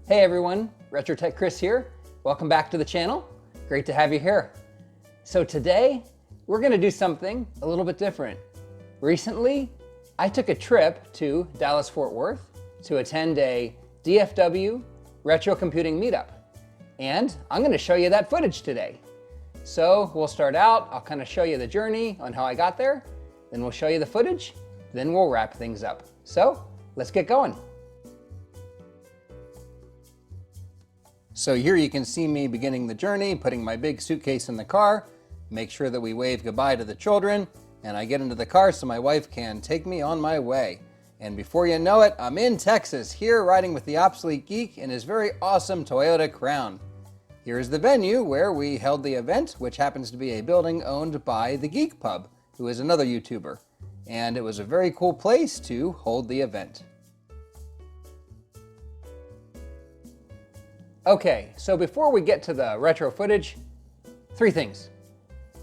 Hey everyone, RetroTech Chris here. Welcome back to the channel. Great to have you here. So today, we're gonna do something a little bit different. Recently, I took a trip to Dallas-Fort Worth to attend a DFW retro computing meetup. And I'm gonna show you that footage today. So we'll start out, I'll kind of show you the journey on how I got there, then we'll show you the footage, then we'll wrap things up. So let's get going. So here you can see me beginning the journey, putting my big suitcase in the car, make sure that we wave goodbye to the children, and I get into the car so my wife can take me on my way. And before you know it, I'm in Texas, here riding with the Obsolete Geek in his very awesome Toyota Crown. Here's the venue where we held the event, which happens to be a building owned by the Geek Pub, who is another YouTuber. And it was a very cool place to hold the event. Okay, so before we get to the retro footage, three things.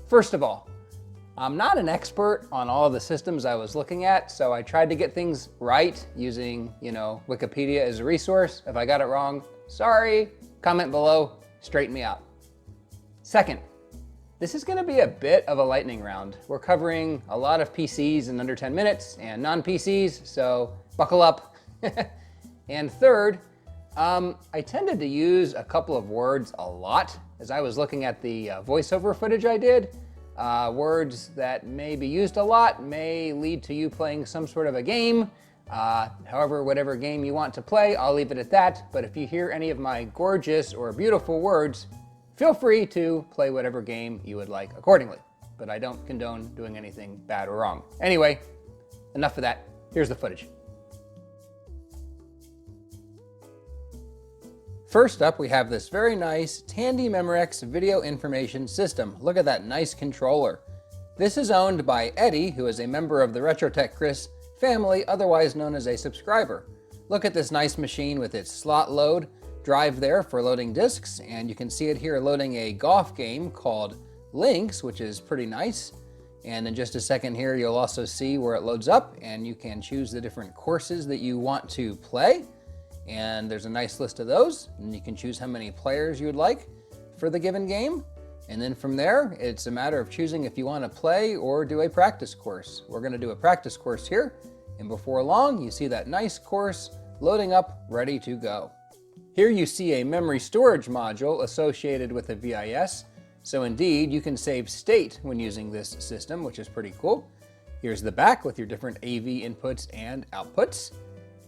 First of all, I'm not an expert on all of the systems I was looking at, so I tried to get things right using, Wikipedia as a resource. If I got it wrong, sorry, comment below, straighten me out. Second, this is gonna be a bit of a lightning round. We're covering a lot of PCs in under 10 minutes and non-PCs, so buckle up. And third, I tended to use a couple of words a lot as I was looking at the voiceover footage I did. Words that may be used a lot may lead to you playing some sort of a game. However, whatever game you want to play, I'll leave it at that. But if you hear any of my gorgeous or beautiful words, feel free to play whatever game you would like accordingly. But I don't condone doing anything bad or wrong. Anyway, enough of that. Here's the footage. First up, we have this very nice Tandy Memorex video information system. Look at that nice controller. This is owned by Eddie, who is a member of the RetroTech Chris family, otherwise known as a subscriber. Look at this nice machine with its slot load drive there for loading discs, and you can see it here loading a golf game called Links, which is pretty nice. And in just a second here, you'll also see where it loads up, and you can choose the different courses that you want to play. And there's a nice list of those, and you can choose how many players you would like for the given game. And then from there, it's a matter of choosing if you want to play or do a practice course. We're going to do a practice course here, and before long, you see that nice course loading up, ready to go. Here you see a memory storage module associated with a VIS, so indeed you can save state when using this system, which is pretty cool. Here's the back with your different AV inputs and outputs.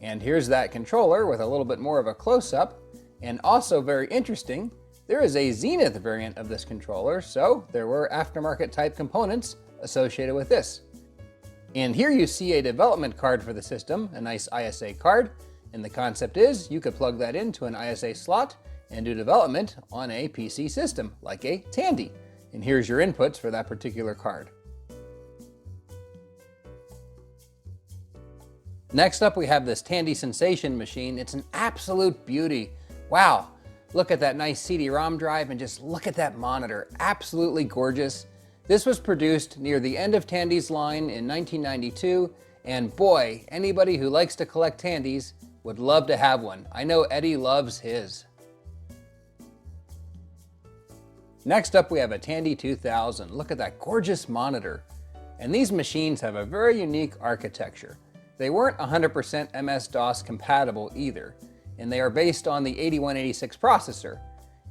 And here's that controller with a little bit more of a close-up. And also very interesting, there is a Zenith variant of this controller, so there were aftermarket type components associated with this. And here you see a development card for the system, a nice ISA card. And the concept is you could plug that into an ISA slot and do development on a PC system, like a Tandy. And here's your inputs for that particular card. Next up, we have this Tandy Sensation machine. It's an absolute beauty. Wow, look at that nice CD-ROM drive and just look at that monitor. Absolutely gorgeous. This was produced near the end of Tandy's line in 1992, and boy, anybody who likes to collect Tandys would love to have one. I know Eddie loves his. Next up, we have a Tandy 2000. Look at that gorgeous monitor. And these machines have a very unique architecture. They weren't 100% MS-DOS compatible either, and they are based on the 8186 processor.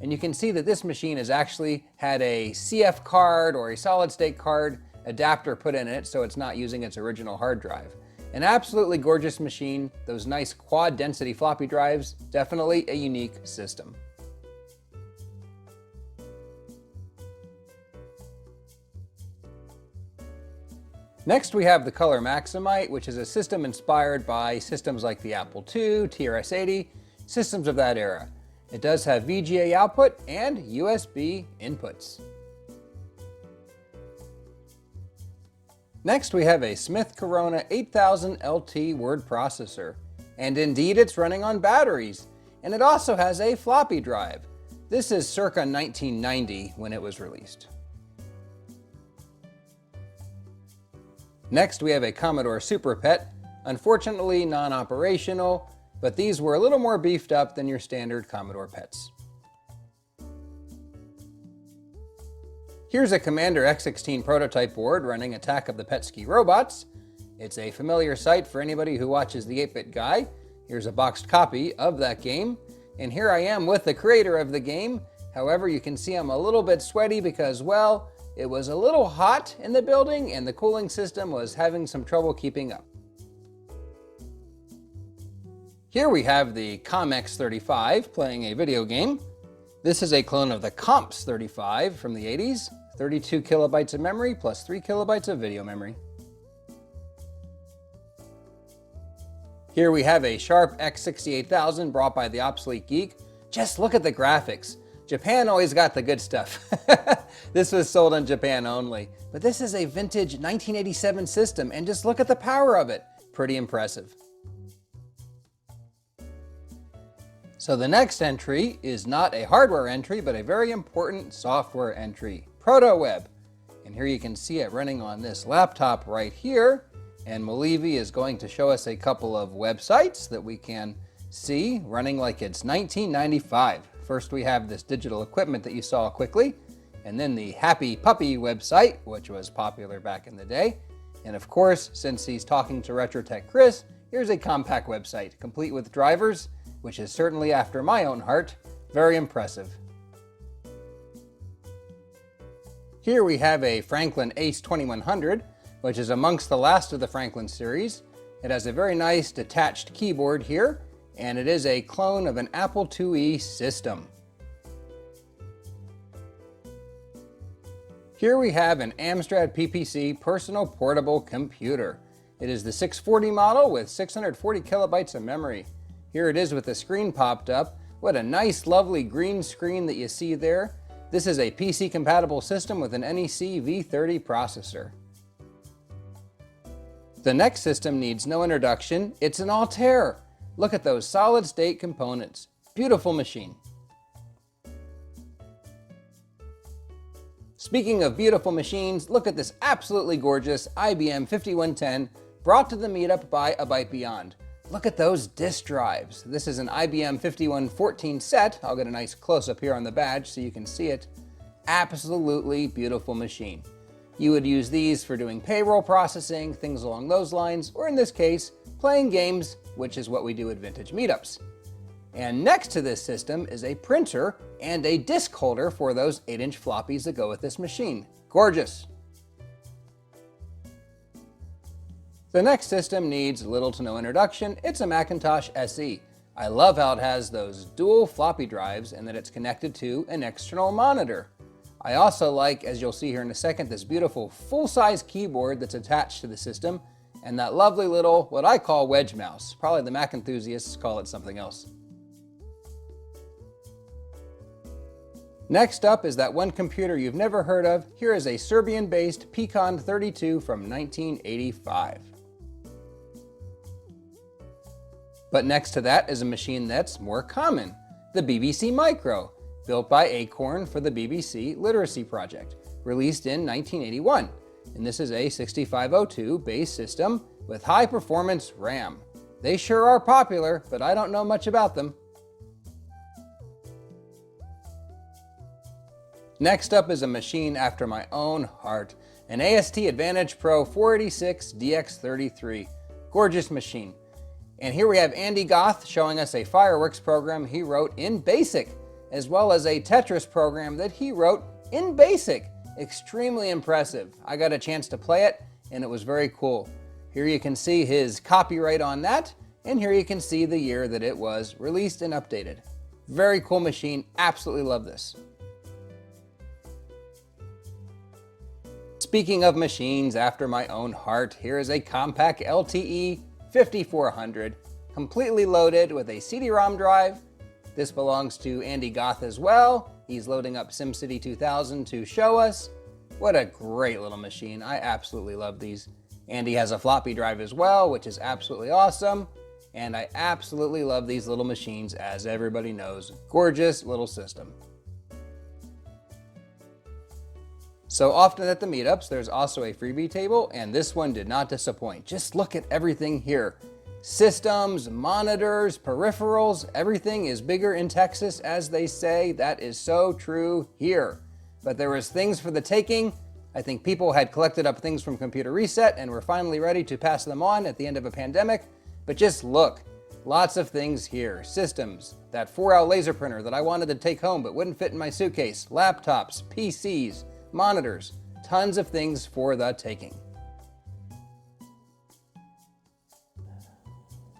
And you can see that this machine has actually had a CF card or a solid-state card adapter put in it, so it's not using its original hard drive. An absolutely gorgeous machine, those nice quad-density floppy drives, definitely a unique system. Next, we have the color Maximite, which is a system inspired by systems like the Apple II, TRS-80, systems of that era. It does have VGA output and USB inputs. Next, we have a Smith Corona 8000 LT word processor. And indeed, it's running on batteries. And it also has a floppy drive. This is circa 1990 when it was released. Next, we have a Commodore SuperPET, unfortunately non-operational, but these were a little more beefed up than your standard Commodore PETs. Here's a Commander X16 prototype board running Attack of the Petsky Robots. It's a familiar sight for anybody who watches the 8-Bit Guy. Here's a boxed copy of that game. And here I am with the creator of the game. However, you can see I'm a little bit sweaty because, well, it was a little hot in the building and the cooling system was having some trouble keeping up. Here we have the COMX35 playing a video game. This is a clone of the COMPS 35 from the 80s. 32 kilobytes of memory plus 3 kilobytes of video memory. Here we have a Sharp X68000 brought by the Obsolete Geek. Just look at the graphics. Japan always got the good stuff. This was sold in Japan only. But this is a vintage 1987 system, and just look at the power of it. Pretty impressive. So the next entry is not a hardware entry, but a very important software entry, PROTOWEB. And here you can see it running on this laptop right here. And Malivi is going to show us a couple of websites that we can see running like it's 1995. First we have this digital equipment that you saw quickly, and then the Happy Puppy website, which was popular back in the day. And of course, since he's talking to RetroTech Chris, here's a Compaq website, complete with drivers, which is certainly after my own heart. Very impressive. Here we have a Franklin Ace 2100, which is amongst the last of the Franklin series. It has a very nice detached keyboard here, and it is a clone of an Apple IIe system. Here we have an Amstrad PPC personal portable computer. It is the 640 model with 640 kilobytes of memory. Here it is with the screen popped up. What a nice, lovely green screen that you see there. This is a PC-compatible system with an NEC V30 processor. The next system needs no introduction. It's an Altair. Look at those solid-state components. Beautiful machine. Speaking of beautiful machines, look at this absolutely gorgeous IBM 5110 brought to the Meetup by A Byte Beyond. Look at those disk drives. This is an IBM 5114 set. I'll get a nice close-up here on the badge so you can see it. Absolutely beautiful machine. You would use these for doing payroll processing, things along those lines, or in this case, playing games, which is what we do at Vintage Meetups. And next to this system is a printer and a disk holder for those 8-inch floppies that go with this machine. Gorgeous. The next system needs little to no introduction. It's a Macintosh SE. I love how it has those dual floppy drives and that it's connected to an external monitor. I also like, as you'll see here in a second, this beautiful full-size keyboard that's attached to the system, and that lovely little, what I call wedge mouse. Probably the Mac enthusiasts call it something else. Next up is that one computer you've never heard of. Here is a Serbian-based PECOM 32 from 1985. But next to that is a machine that's more common, the BBC Micro, built by Acorn for the BBC Literacy Project, released in 1981. And this is a 6502 base system with high performance RAM. They sure are popular, but I don't know much about them. Next up is a machine after my own heart, an AST Advantage Pro 486 DX33. Gorgeous machine. And here we have Andy Goth showing us a fireworks program he wrote in BASIC, as well as a Tetris program that he wrote in BASIC. Extremely impressive. I got a chance to play it, and it was very cool. Here you can see his copyright on that, and here you can see the year that it was released and updated. Very cool machine. Absolutely love this. Speaking of machines after my own heart, here is a Compaq LTE 5400, completely loaded with a CD-ROM drive. This belongs to Andy Goth as well. He's loading up SimCity 2000 to show us. What a great little machine. I absolutely love these. Andy has a floppy drive as well, which is absolutely awesome. And I absolutely love these little machines, as everybody knows. Gorgeous little system. So often at the meetups, there's also a freebie table, and this one did not disappoint. Just look at everything here. Systems, monitors, peripherals, everything is bigger in Texas, as they say. That is so true here. But there was things for the taking. I think people had collected up things from Computer Reset and were finally ready to pass them on at the end of a pandemic. But just look, lots of things here. Systems, that 4L laser printer that I wanted to take home but wouldn't fit in my suitcase, laptops, PCs, monitors, tons of things for the taking.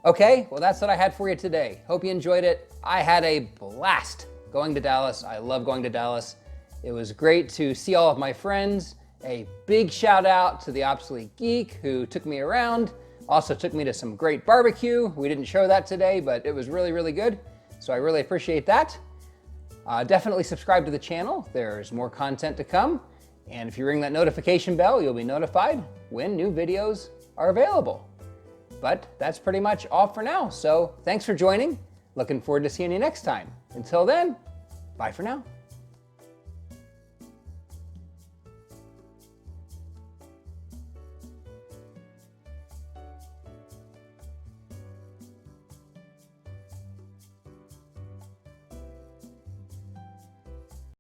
Okay, well that's what I had for you today. Hope you enjoyed it. I had a blast going to Dallas. I love going to Dallas. It was great to see all of my friends. A big shout out to the Obsolete Geek who took me around. Also took me to some great barbecue. We didn't show that today, but it was really, really good. So I really appreciate that. Definitely subscribe to the channel. There's more content to come. And if you ring that notification bell, you'll be notified when new videos are available. But that's pretty much all for now. So thanks for joining. Looking forward to seeing you next time. Until then, bye for now.